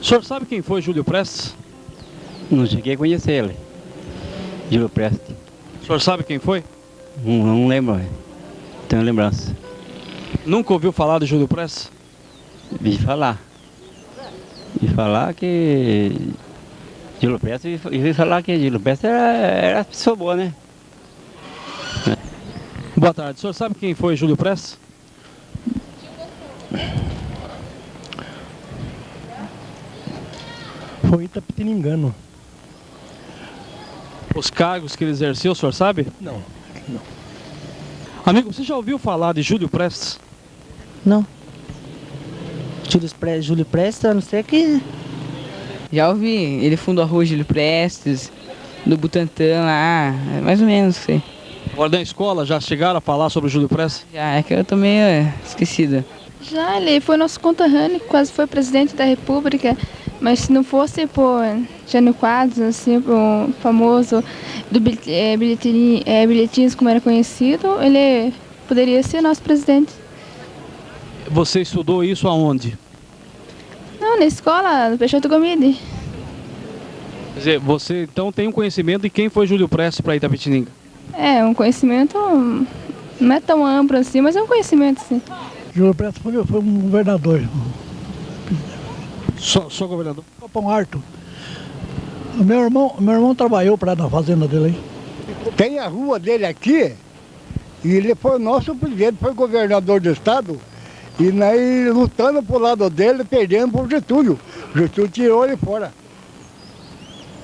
senhor sabe quem foi Júlio Prestes? Não cheguei a conhecer ele. Júlio Prestes. O senhor sabe quem foi? Não lembro. Tenho lembrança. Nunca ouviu falar de Júlio Prestes? Vi falar. Vi falar que Júlio Prestes, e vi falar que Júlio Prestes era pessoa boa, né? Boa tarde. O senhor sabe quem foi Júlio Prestes? Foi Itapitiningano. Os cargos que ele exerceu, o senhor sabe? Não. Amigo, você já ouviu falar de Júlio Prestes? Não. Júlio Prestes, a não ser que... Já ouvi, ele fundou a rua Júlio Prestes, do Butantã lá, mais ou menos, sei. Agora da escola, já chegaram a falar sobre o Júlio Prestes? Já, é que eu tô meio esquecida. Já, ele foi nosso conterrâneo, quase foi presidente da República, mas se não fosse por Jânio Quadros, assim, o famoso do bilhetinhos, como era conhecido, ele poderia ser nosso presidente. Você estudou isso aonde? Não, na escola, do Peixoto Gomide. Quer dizer, você então tem um conhecimento de quem foi Júlio Prestes para Itapetininga? É, um conhecimento, não é tão amplo assim, mas é um conhecimento, sim. Júlio Prestes foi um governador. Só governador? Capão Harto. Meu irmão trabalhou na fazenda dele aí. Tem a rua dele aqui, e ele foi o nosso presidente, foi governador do estado, e nós lutando pro lado dele, perdendo pro Getúlio. Getúlio tirou ele fora.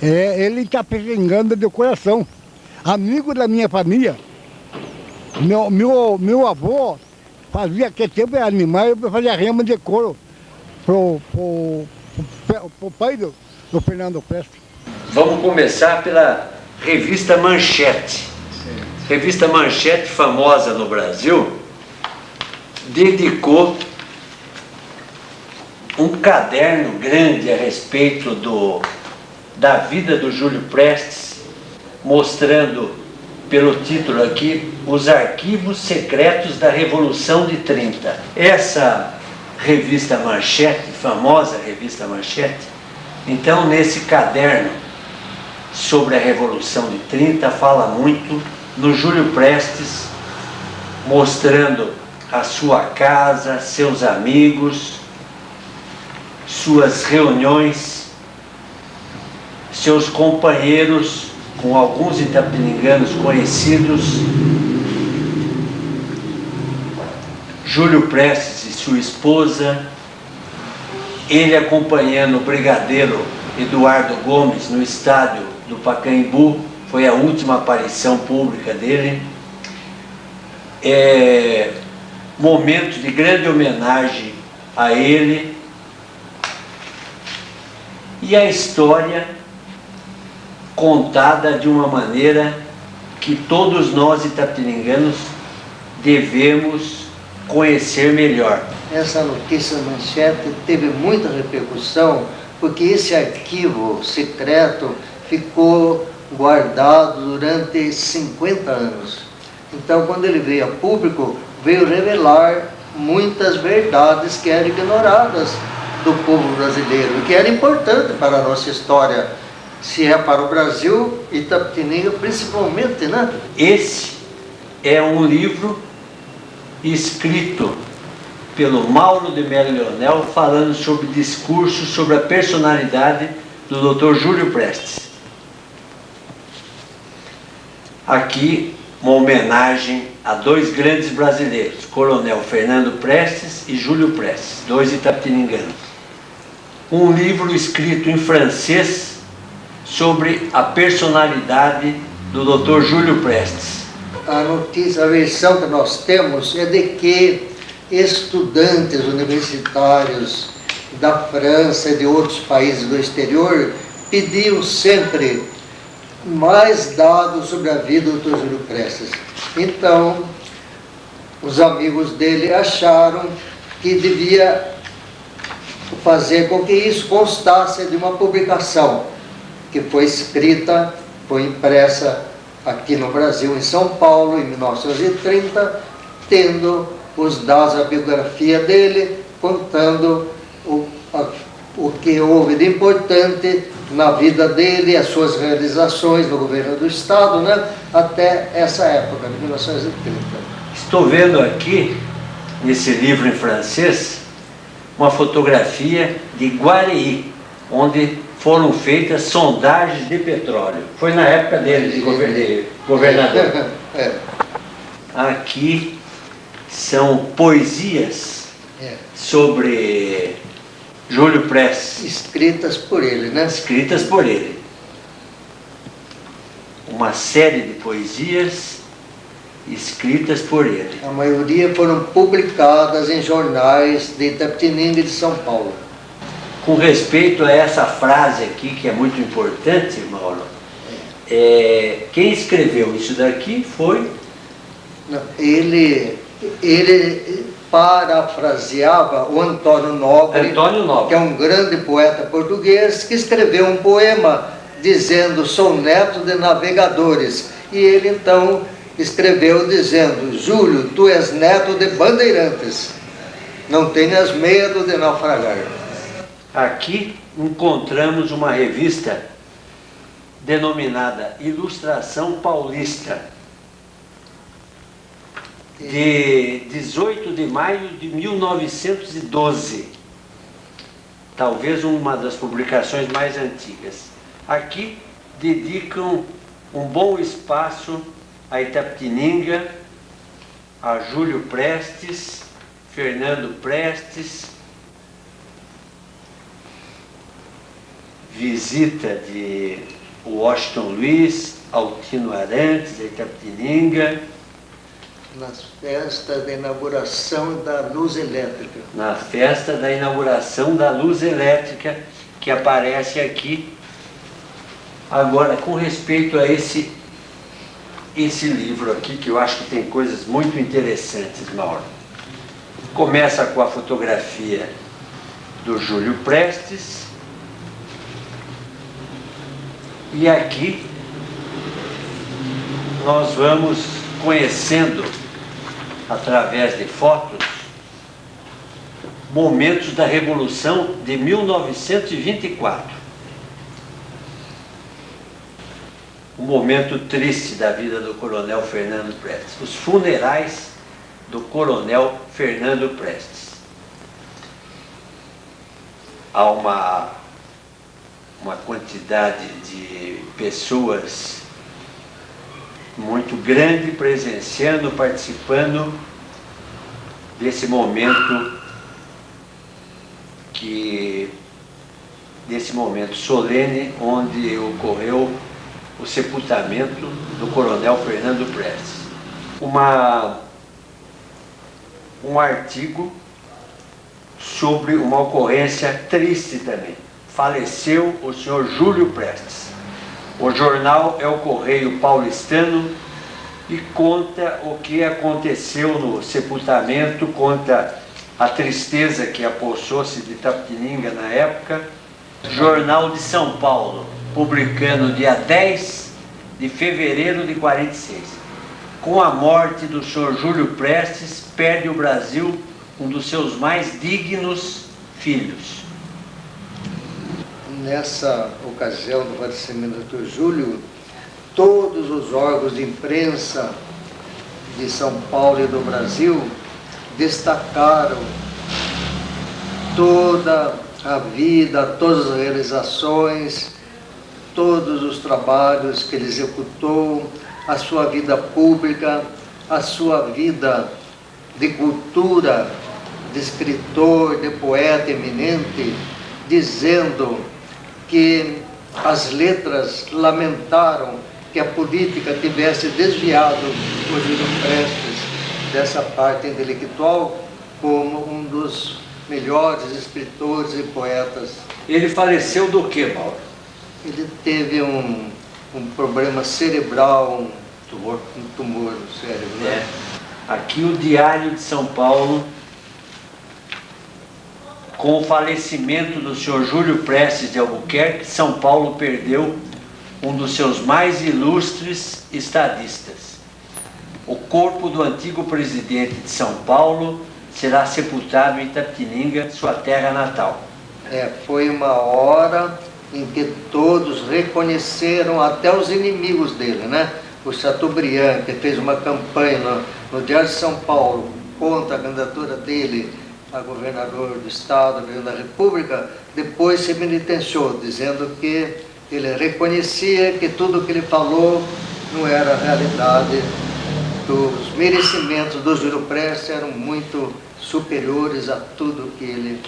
Ele está pegando de coração. Amigo da minha família. Meu avô fazia aquele tempo animais, eu fazia rema de couro pro pai do Fernando Prestes. Vamos começar pela revista Manchete. Revista Manchete, famosa no Brasil, dedicou um caderno grande a respeito da vida do Júlio Prestes, mostrando, pelo título aqui, os arquivos secretos da Revolução de 30. Essa revista Manchete, famosa revista Manchete, então nesse caderno sobre a Revolução de 30, fala muito no Júlio Prestes, mostrando a sua casa, seus amigos, suas reuniões, seus companheiros, com alguns itapininganos conhecidos. Júlio Prestes e sua esposa, ele acompanhando o brigadeiro Eduardo Gomes no estádio do Pacaembu, foi a última aparição pública dele. Momento de grande homenagem a ele. E a história contada de uma maneira que todos nós itapininganos devemos conhecer melhor. Essa notícia Manchete teve muita repercussão porque esse arquivo secreto ficou guardado durante 50 anos. Então, quando ele veio a público, veio revelar muitas verdades que eram ignoradas do povo brasileiro e que era importante para a nossa história, se é para o Brasil, Itapetininga principalmente, né? Esse é um livro escrito pelo Mauro de Mello Leonel, falando sobre discursos sobre a personalidade do Dr. Júlio Prestes. Aqui uma homenagem a dois grandes brasileiros, Coronel Fernando Prestes e Júlio Prestes, dois itapininganos. Um livro escrito em francês sobre a personalidade do Dr. Júlio Prestes. A notícia, a versão que nós temos é de que estudantes universitários da França e de outros países do exterior pediam sempre mais dados sobre a vida do Dr. Júlio Prestes. Então, os amigos dele acharam que devia fazer com que isso constasse de uma publicação que foi escrita, foi impressa aqui no Brasil, em São Paulo, em 1930, tendo os dados da biografia dele, contando o o que houve de importante na vida dele, as suas realizações no governo do Estado, né, até essa época, de 1930. Estou vendo aqui, nesse livro em francês, uma fotografia de Guareí, onde foram feitas sondagens de petróleo. Foi na época dele, de governador. Aqui são poesias sobre Júlio Prestes. Escritas por ele, né? Escritas por ele. Uma série de poesias escritas por ele. A maioria foram publicadas em jornais de Itapetininga e de São Paulo. Com respeito a essa frase aqui, que é muito importante, Mauro, quem escreveu isso daqui foi... Não, ele parafraseava o Antônio Nobre, que é um grande poeta português, que escreveu um poema dizendo: sou neto de navegadores. E ele então escreveu dizendo: Júlio, tu és neto de bandeirantes, não tenhas medo de naufragar. Aqui encontramos uma revista denominada Ilustração Paulista, de 18 de maio de 1912, talvez uma das publicações mais antigas. Aqui dedicam um bom espaço a Itapetininga, a Júlio Prestes, Fernando Prestes, visita de Washington Luiz, Altino Arantes, a Itapetininga. Nas festas da inauguração da luz elétrica. Na festa da inauguração da luz elétrica, que aparece aqui. Agora, com respeito a esse livro aqui, que eu acho que tem coisas muito interessantes, Mauro. Começa com a fotografia do Júlio Prestes. E aqui nós vamos conhecendo, através de fotos, momentos da Revolução de 1924. Um momento triste da vida do Coronel Fernando Prestes. Os funerais do Coronel Fernando Prestes. Há uma quantidade de pessoas muito grande presenciando, participando desse momento solene onde ocorreu o sepultamento do Coronel Fernando Prestes. Um artigo sobre uma ocorrência triste também. Faleceu o senhor Júlio Prestes. O jornal é o Correio Paulistano e conta o que aconteceu no sepultamento, conta a tristeza que apossou-se de Itapetininga na época. Jornal de São Paulo, publicando dia 10 de fevereiro de 46. Com a morte do senhor Júlio Prestes, perde o Brasil um dos seus mais dignos filhos. Nessa ocasião do falecimento do Dr. Júlio, todos os órgãos de imprensa de São Paulo e do Brasil destacaram toda a vida, todas as realizações, todos os trabalhos que ele executou, a sua vida pública, a sua vida de cultura, de escritor, de poeta eminente, dizendo que as letras lamentaram que a política tivesse desviado o Júlio Prestes dessa parte intelectual como um dos melhores escritores e poetas. Ele faleceu do que, Mauro? Ele teve um problema cerebral, um tumor no cérebro. Né? Aqui o Diário de São Paulo, com o falecimento do senhor Júlio Prestes de Albuquerque, São Paulo perdeu um dos seus mais ilustres estadistas. O corpo do antigo presidente de São Paulo será sepultado em Itapetininga, sua terra natal. Foi uma hora em que todos reconheceram, até os inimigos dele, né? O Chateaubriand, que fez uma campanha no Diário de São Paulo contra a candidatura dele a governador do Estado, governador da República, depois se penitenciou, dizendo que ele reconhecia que tudo o que ele falou não era realidade, que os merecimentos do Júlio Prestes eram muito superiores a tudo que ele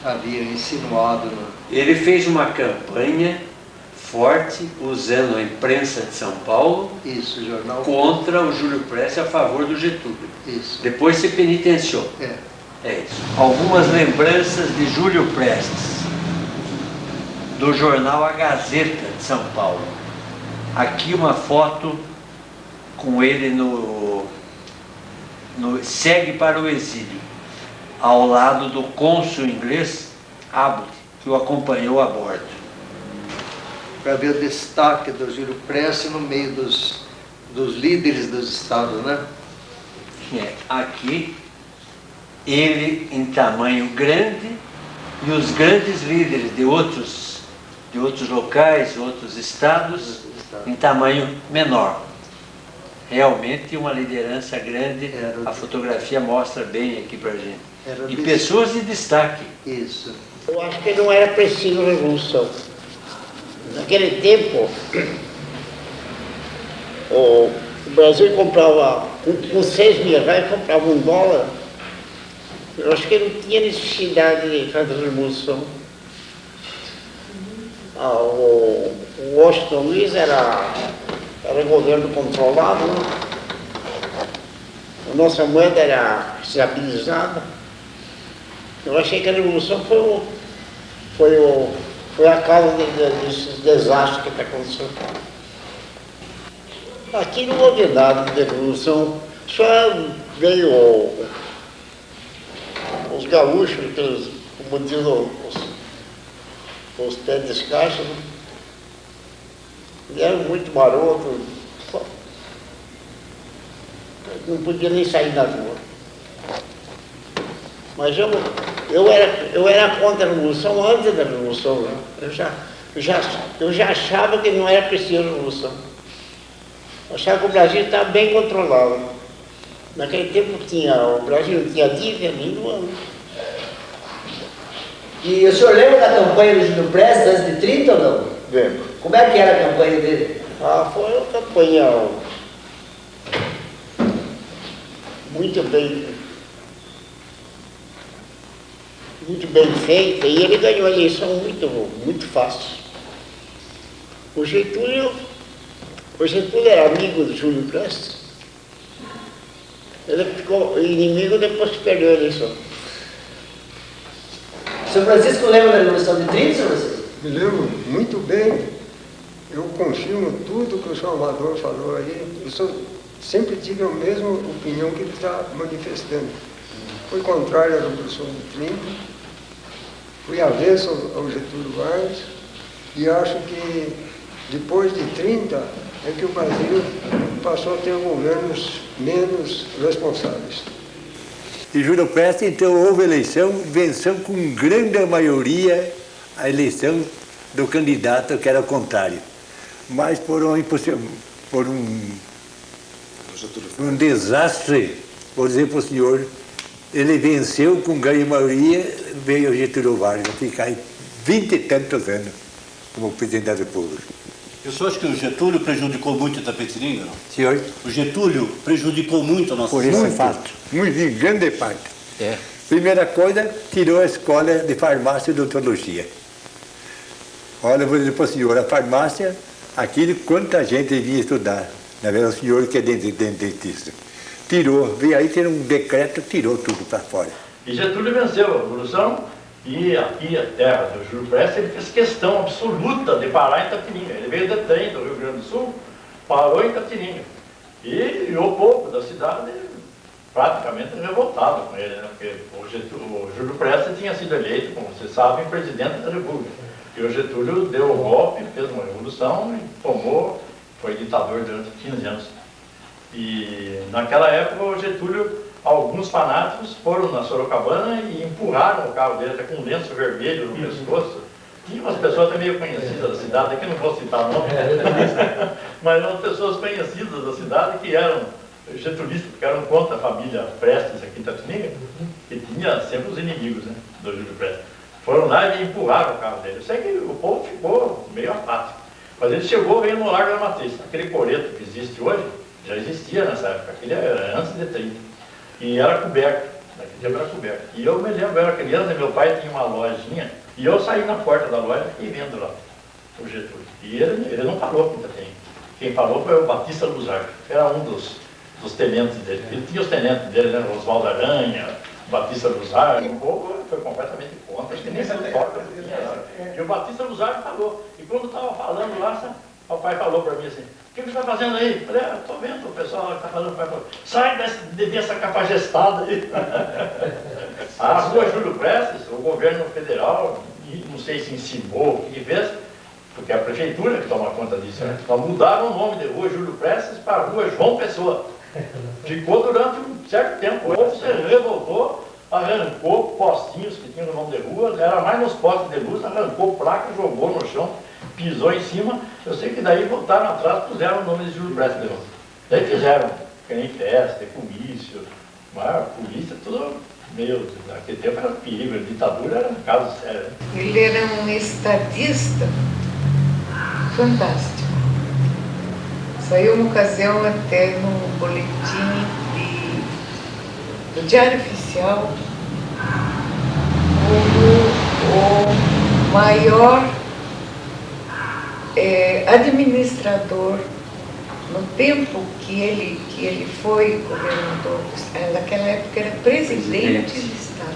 havia insinuado. Ele fez uma campanha forte, usando a imprensa de São Paulo, isso, jornal, contra o Júlio Prestes a favor do Getúlio. Isso. Depois se penitenciou. É isso. Algumas lembranças de Júlio Prestes, do jornal A Gazeta de São Paulo. Aqui uma foto com ele no Segue para o Exílio, ao lado do cônsul inglês Abbott, que o acompanhou a bordo. Para ver o destaque do Júlio Prestes no meio dos líderes dos estados, né? Aqui, ele em tamanho grande e os grandes líderes de outros locais, outros estados, em tamanho menor. Realmente uma liderança grande, a fotografia mostra bem aqui pra gente. E pessoas de destaque. Isso. Eu acho que não era preciso revolução. Naquele tempo, o Brasil comprava, com 6 mil reais, comprava $1. Eu acho que não tinha necessidade de fazer revolução. O Washington Luiz era governo controlado, né? A nossa moeda era estabilizada. Eu achei que a revolução foi a causa desses desastres que está acontecendo. Aqui não houve nada de revolução, só veio os gaúchos, como dizem os pés descalços, né? Eram muito marotos, não podia nem sair na rua. Mas eu era contra a revolução antes da revolução, né? Eu já achava que não era preciso revolução. Eu achava que o Brasil estava bem controlado. Naquele tempo o Brasil não tinha dívida nenhuma. E o senhor lembra da campanha do Júlio Prestes antes de 30 ou não? Lembro. Como é que era a campanha dele? Foi uma campanha muito bem feita, e ele ganhou a eleição muito fácil. O Getúlio era amigo do Júlio Prestes. Ele ficou inimigo depois que perdeu a eleição. O senhor Francisco lembra da Revolução de 30, senhor Francisco? Me lembro muito bem. Eu confirmo tudo que o senhor Amador falou aí. Eu sempre tive a mesma opinião que ele está manifestando. Foi contrário à Revolução de 30, fui avesso ao Getúlio Vargas, e acho que depois de 30 é que o Brasil passou a ter governos menos responsáveis. E Júlio Prestes, então, houve eleição, venceu com grande maioria a eleição do candidato que era contrário. Mas por um desastre, por dizer para o senhor, ele venceu com grande maioria, veio o Getúlio Vargas ficar em 20 e tantos anos como presidente da República. Eu só acho que o Getúlio prejudicou muito a Itapetininga, não? Senhor? O Getúlio prejudicou muito a nossa por esse fato. Muito, em grande parte. Primeira coisa, tirou a escola de farmácia e odontologia. Olha, eu vou dizer para o senhor, a farmácia, aquilo quanta gente vinha estudar. Na verdade, o senhor que é dentista. Tirou, veio aí ter um decreto, tirou tudo para fora. E Getúlio venceu a Revolução, e aqui a terra do Júlio Prestes, ele fez questão absoluta de parar em Itapetininga. Ele veio de trem do Rio Grande do Sul, parou em Itapetininga. E o povo da cidade praticamente revoltado com ele, né? Porque o Júlio Prestes tinha sido eleito, como vocês sabem, presidente da República. E o Getúlio deu o golpe, fez uma revolução e foi ditador durante 15 anos. E naquela época o Getúlio alguns fanáticos foram na Sorocabana e empurraram o carro dele, até com um lenço vermelho no pescoço. Tinha umas pessoas até meio conhecidas da cidade, aqui não vou citar nome, mas umas pessoas conhecidas da cidade que eram getulistas, que eram contra a família Prestes aqui em Itapetininga, que tinha sempre os inimigos, né, do Júlio Prestes. Foram lá e empurraram o carro dele. Eu sei que o povo ficou meio apático. Mas ele chegou, veio no Largo da Matriz. Aquele coreto que existe hoje, já existia nessa época. Aquele era antes de 30. E era coberto. Naquele tempo era coberto. E eu me lembro, eu era criança, meu pai tinha uma lojinha. E eu saí na porta da loja e vendo lá o Getúlio. E ele não parou com o Itapetininga. Quem parou foi o Batista Luzar. Era um dos tenentes dele. Ele tinha os tenentes dele, né? Oswaldo Aranha, Batista Luzar. O povo foi completamente contra. Acho que nem se toca. E o Batista Luzar falou. E quando estava falando lá, o pai falou para mim assim: o que você está fazendo aí? Eu falei: estou vendo o pessoal que está falando. O pai falou: sai dessa cafajestada aí. A rua Júlio Prestes, o governo federal, não sei se ensinou o que fez, porque é a prefeitura que toma conta disso, né? Só mudaram o nome de rua Júlio Prestes para a rua João Pessoa. Ficou durante um certo tempo. O povo se revoltou, arrancou postinhos que tinham no nome de rua, era mais nos postes de luz, arrancou placa, jogou no chão, pisou em cima. Eu sei que daí voltaram atrás, puseram o nome de Júlio Prestes de novo. Daí fizeram, que nem festa, comício, mas polícia, tudo meio, naquele tempo era perigo, a ditadura era um caso sério. Ele era um estadista fantástico. Saiu uma ocasião até no boletim do Diário Oficial como o maior administrador no tempo que ele foi governador. Naquela época era presidente de Estado.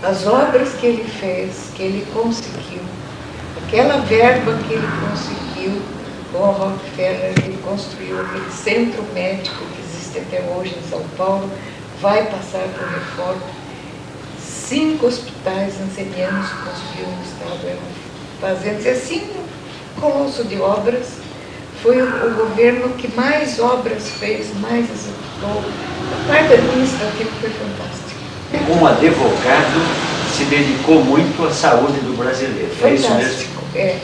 As obras que ele fez, que ele conseguiu, aquela verba que ele conseguiu, com o Rockefeller, ele construiu aquele centro médico que existe até hoje em São Paulo, vai passar por reforma. 5 hospitais ancenianos construiu no Estado, eram fazendas, e assim, um colosso de obras. Foi o governo que mais obras fez, mais executou. A parte administrativa foi fantástica. Como advogado, se dedicou muito à saúde do brasileiro. Fantástico, é isso mesmo?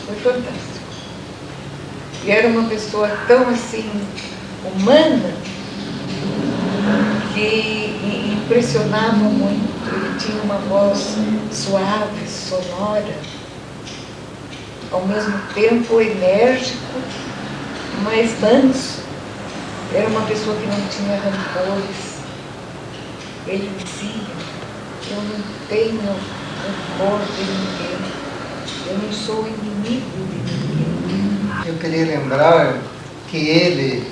Foi fantástico. E era uma pessoa tão assim, humana, que impressionava muito. Ele tinha uma voz suave, sonora, ao mesmo tempo enérgico, mas manso. Era uma pessoa que não tinha rancores. Ele dizia: eu não tenho rancor de ninguém, eu não sou inimigo de ninguém. Eu queria lembrar que ele,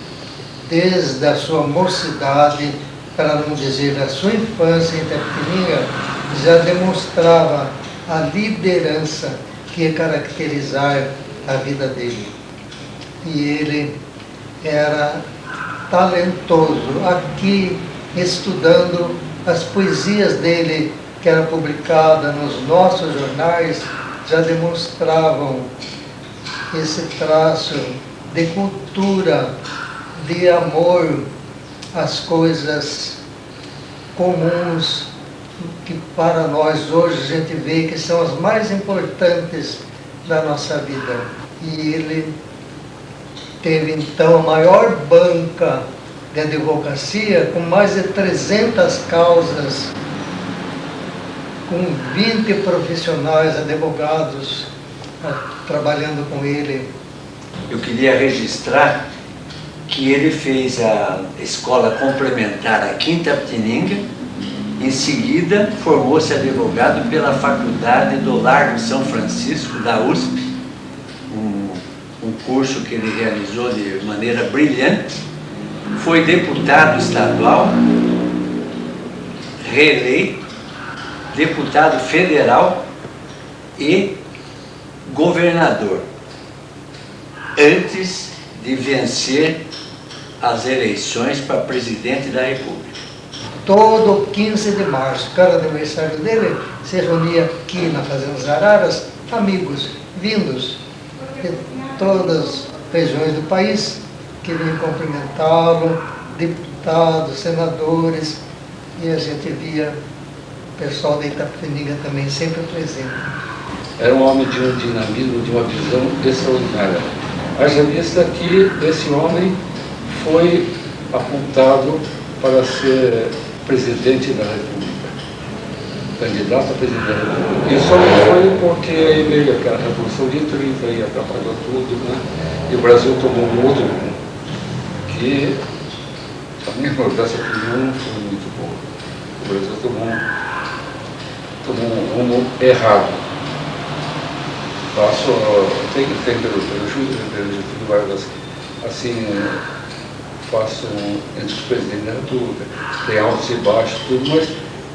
desde a sua mocidade, para não dizer da sua infância em Itapetininga, já demonstrava a liderança que ia caracterizar a vida dele. E ele era talentoso. Aqui, estudando as poesias dele, que eram publicadas nos nossos jornais, já demonstravam esse traço de cultura, de amor às coisas comuns, que para nós hoje a gente vê que são as mais importantes da nossa vida. E ele teve então a maior banca de advocacia, com mais de 300 causas, com 20 profissionais advogados trabalhando com ele. Eu queria registrar que ele fez a escola complementar aqui em Itapetininga, em seguida formou-se advogado pela Faculdade do Largo São Francisco, da USP, um curso que ele realizou de maneira brilhante, foi deputado estadual, reeleito, deputado federal e governador, antes de vencer as eleições para presidente da República. Todo 15 de março, cada aniversário dele, se reunia aqui na Fazenda das Araras, amigos vindos de todas as regiões do país, que vinham cumprimentá-lo, de deputados, senadores, e a gente via o pessoal da Itapetininga também sempre presente. Era um homem de um dinamismo, de uma visão extraordinária. Haja vista que esse homem foi apontado para ser presidente da República, candidato a presidente da República. E só não foi porque aí veio aquela Revolução de 30 e atrapalhou tudo, né? E o Brasil tomou um outro rumo, que a minha nossa opinião não foi muito boa. O Brasil tomou um rumo errado. Tem pelo Getúlio Vargas, assim, faço entre os presidentes da República, tem altos e baixos, tudo, mas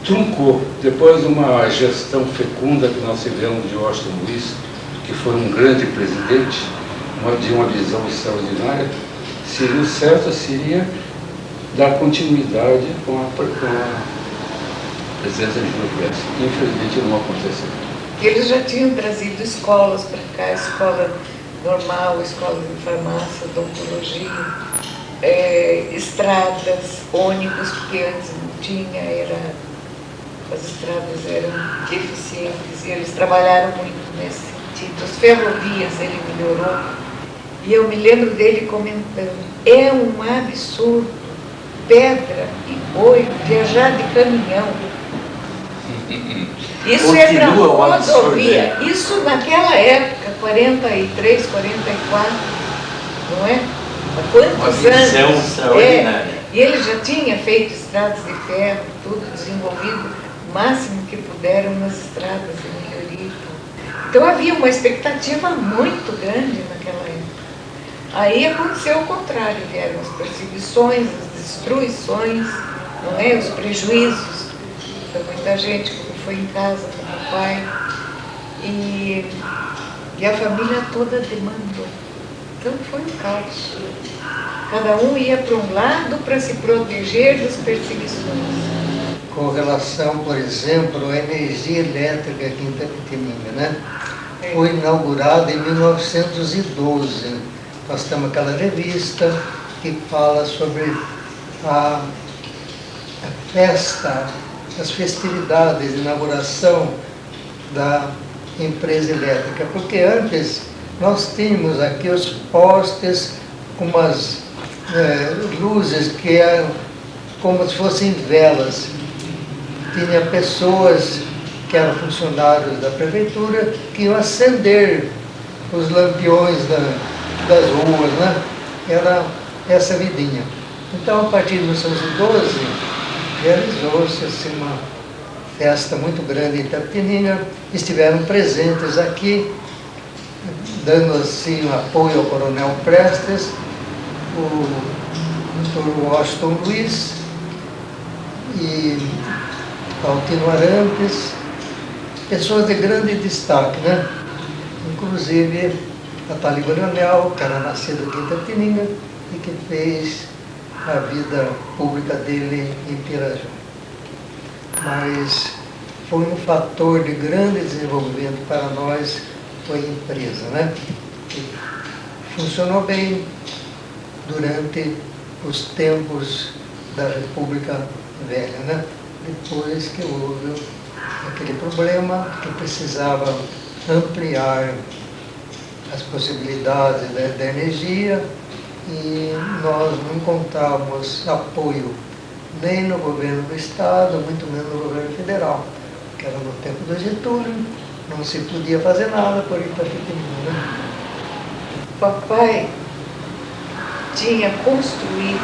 truncou. Depois de uma gestão fecunda que nós tivemos de Washington Luiz, que foi um grande presidente, de uma visão extraordinária, seria o certo seria dar continuidade com a presença de Júlio Prestes. Infelizmente não aconteceu. Eles já tinham trazido escolas para cá, escola normal, escola de farmácia, odontologia, estradas, ônibus, porque antes não tinha, as estradas eram deficientes e eles trabalharam muito nesse sentido. As ferrovias ele melhorou. E eu me lembro dele comentando, é um absurdo, pedra e boi, viajar de caminhão. Isso é para rodovia. Isso naquela época, 43, 44, não é? Há quantos anos? Extraordinária. E ele já tinha feito estradas de ferro, tudo desenvolvido, o máximo que puderam nas estradas de melhoria. Então havia uma expectativa muito grande naquela época. Aí aconteceu o contrário, vieram as perseguições, as destruições, não é? Os prejuízos. Foi muita gente, como foi em casa com o pai. E a família toda demandou. Então foi um caos. Cada um ia para um lado para se proteger das perseguições. Com relação, por exemplo, à energia elétrica aqui em Itapetininga, né? Foi inaugurada em 1912. Nós temos aquela revista que fala sobre a festa, as festividades de inauguração da empresa elétrica, porque antes nós tínhamos aqui os postes com umas luzes que eram como se fossem velas. Tinha pessoas que eram funcionários da prefeitura que iam acender os lampiões das ruas, né? Era essa vidinha. Então, a partir de 1912, realizou-se assim, uma festa muito grande em Itapetininga. Estiveram presentes aqui, dando assim apoio ao Coronel Prestes, o Dr. Washington Luiz e Altino Arantes, pessoas de grande destaque, né? Inclusive a Taliba Leonel, que era nascida aqui em Itapetininga e que fez a vida pública dele em Pirajá. Mas foi um fator de grande desenvolvimento para nós, foi a empresa, né? Que funcionou bem durante os tempos da República Velha, né? Depois que houve aquele problema que precisava ampliar as possibilidades da energia e nós não encontrávamos apoio nem no governo do Estado, muito menos no governo federal, que era no tempo do Getúlio, não se podia fazer nada por Itapetininga, né? Papai tinha construído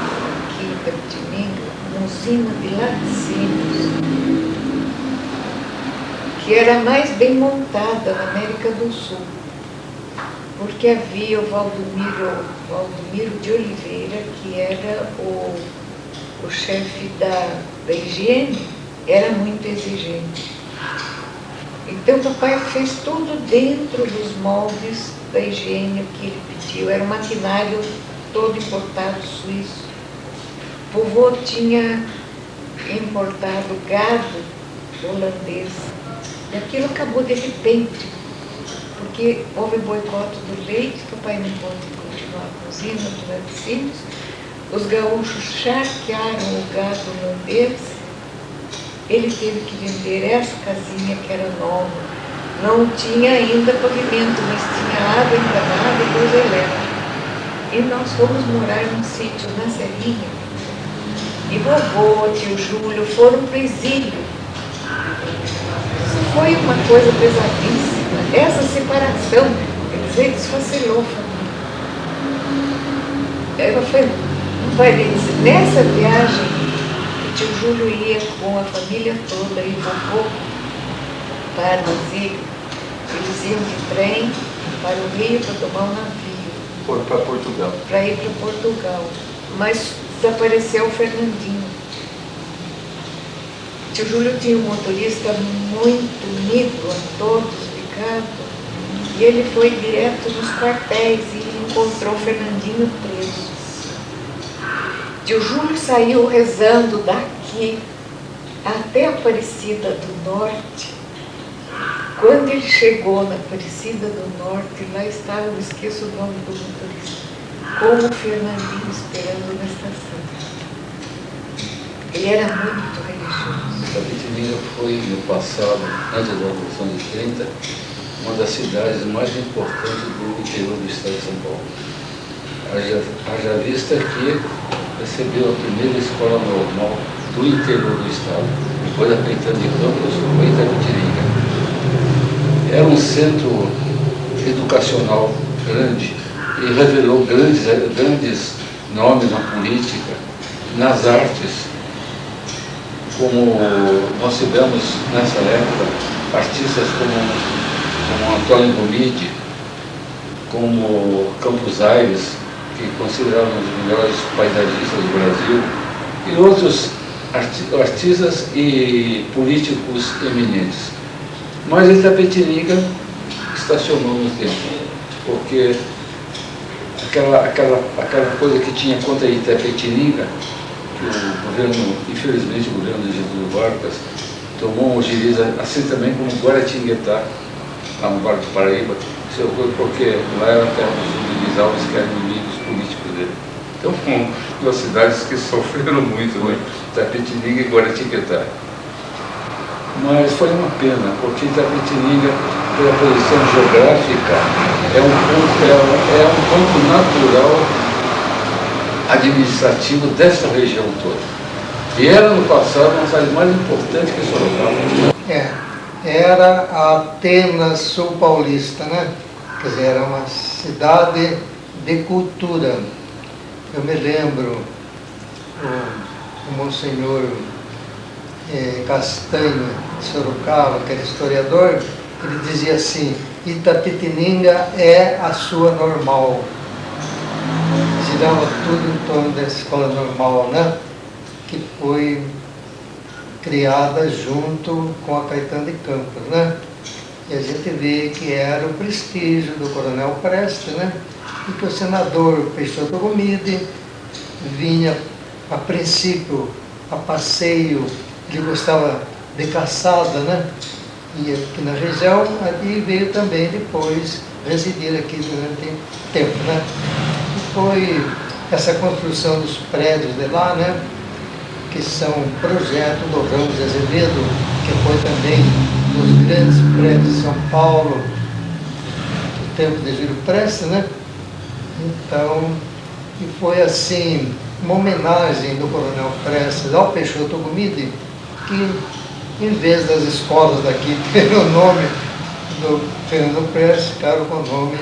aqui em Itapetininga uma usina de laticínios, que era a mais bem montada na América do Sul, porque havia o Valdomiro de Oliveira, que era o chefe da higiene, era muito exigente. Então o papai fez tudo dentro dos moldes da higiene que ele pediu. Era um maquinário todo importado suíço. O vovô tinha importado gado holandês. E aquilo acabou de repente, porque houve boicote do leite, o papai não pôde continuar a usina do laticínios. os gaúchos charquearam o gado holandês, ele teve que vender essa casinha que era nova. Não tinha ainda pavimento, mas tinha água encanada e luz elétrica. E nós fomos morar num sítio na Serrinha. E vovô, tio Júlio foram para o exílio. Isso foi uma coisa pesadíssima. Essa separação, quer dizer, desfacelou a família. Ela foi, não vai dizer, nessa viagem, o tio Júlio ia com a família toda e vovô para Brasília. Eles iam de trem para o Rio para tomar um navio. Foram para Portugal. Para ir para Portugal. Mas desapareceu o Fernandinho. O tio Júlio tinha um motorista muito unido a todos, ligado. E ele foi direto nos quartéis e encontrou o Fernandinho preso. Tio Júlio saiu rezando daqui até Aparecida do Norte. Quando ele chegou na Aparecida do Norte, lá estava, eu esqueço o nome do motorista, com o Fernandinho esperando na estação. Ele era muito religioso. Itapetininga foi, no passado, antes da Revolução de 30, uma das cidades mais importantes do interior do estado de São Paulo. Haja vista que recebeu a primeira escola normal do interior do estado. Depois da Caetano de Campos, foi Itapetininga. Era um centro educacional grande e revelou grandes nomes na política, nas artes, como nós tivemos nessa época artistas como Antônio Gomide, como Campos Aires, que consideravam os melhores paisagistas do Brasil, e outros artistas e políticos eminentes. Mas Itapetininga estacionou no tempo, porque aquela coisa que tinha contra Itapetininga, que o governo, infelizmente o governo de Jesus Vargas, tomou um juiz assim também como Guaratinguetá, lá no Vale do Paraíba, porque lá era a terra dos Luiz Alves, que eram inimigos políticos dele. Então, duas cidades que sofreram muito, né? Itapetininga e Guaratinguetá. Mas foi uma pena, porque Itapetininga, pela posição geográfica, é um ponto natural administrativo dessa região toda. E era no passado uma cidade mais importante que Sorocaba. Era a Atenas Sul Paulista, né? Quer dizer, era uma cidade de cultura. Eu me lembro, o Monsenhor Castanho de Sorocaba, que era historiador, ele dizia assim: Itapetininga é a sua normal. Girava tudo em torno da escola normal, né? Que foi criada junto com a Caetano de Campos, né? E a gente vê que era o prestígio do Coronel Prestes, né? E que o senador Peixoto Gomide vinha, a princípio, a passeio, ele gostava de caçada, né? E aqui na região, e veio também depois residir aqui durante tempo, né? E foi essa construção dos prédios de lá, né? Que são projeto do Ramos de Azevedo, que foi também dos grandes prédios de São Paulo, do tempo de Júlio Prestes, né? Então, e foi assim, uma homenagem do Coronel Prestes ao Peixoto Gomide, que em vez das escolas daqui ter o nome do Fernando Prestes, ficaram com o nome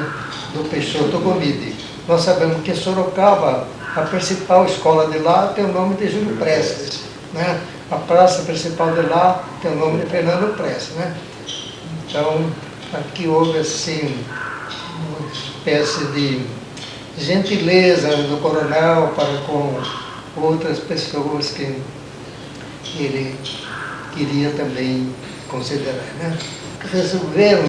do Peixoto Gomide. Nós sabemos que Sorocaba, a principal escola de lá tem o nome de Júlio Prestes, né? A praça principal de lá tem o nome de Fernando Prestes, né? Então, aqui houve assim uma espécie de gentileza do coronel para com outras pessoas que ele queria também considerar, né? Resolveram